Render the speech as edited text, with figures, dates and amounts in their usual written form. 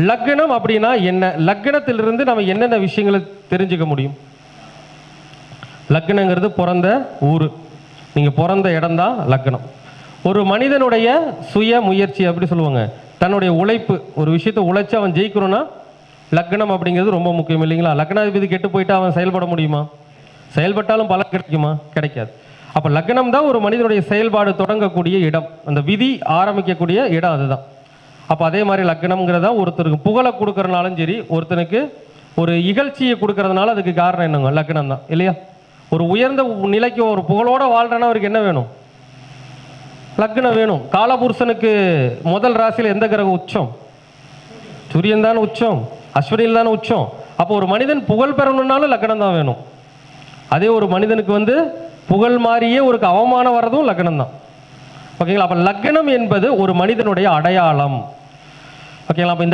லக்னம் அப்படின்னா என்ன? லக்னத்திலிருந்து நம்ம என்னென்ன விஷயங்களை தெரிஞ்சுக்க முடியும்? லக்னங்கிறது பிறந்த ஊர், நீங்கள் பிறந்த இடம் தான் லக்னம். ஒரு மனிதனுடைய சுய முயற்சி அப்படி சொல்லுவாங்க, தன்னுடைய உழைப்பு, ஒரு விஷயத்தை உழைச்சி அவன் ஜெயிக்கணும்னா லக்னம் அப்படிங்கிறது ரொம்ப முக்கியம் இல்லைங்களா? லக்னாதிபதி கெட்டு போயிட்டு அவன் செயல்பட முடியுமா? செயல்பட்டாலும் பலன் கிடைக்குமா? கிடைக்காது. அப்போ லக்னம் தான் ஒரு மனிதனுடைய செயல்பாடு தொடங்கக்கூடிய இடம், அந்த விதி ஆரம்பிக்கக்கூடிய இடம் அதுதான். அப்போ அதே மாதிரி லக்னம்ங்கிறதா ஒருத்தருக்கு புகழை கொடுக்கறனாலும் சரி, ஒருத்தனுக்கு ஒரு இகழ்ச்சியை கொடுக்கறதுனால அதுக்கு காரணம் என்னங்க? லக்னம் தான் இல்லையா? ஒரு உயர்ந்த நிலைக்கு ஒரு புகழோட வாழ்றனா அவருக்கு என்ன வேணும்? லக்னம் வேணும். காலபுருஷனுக்கு முதல் ராசியில் எந்த கிரகம் உச்சம்? சூரியன் தானே உச்சம், அஸ்வினியில் தானே உச்சம். அப்போ ஒரு மனிதன் புகழ் பெறணும்னாலும் லக்னம் தான் வேணும். அதே ஒரு மனிதனுக்கு புகழ் மாறியே ஒரு அவமானம் வர்றதும் லக்னம் தான். ஓகேங்களா? அப்போ லக்னம் என்பது ஒரு மனிதனுடைய அடையாளம். ஓகேங்களா? அப்போ இந்த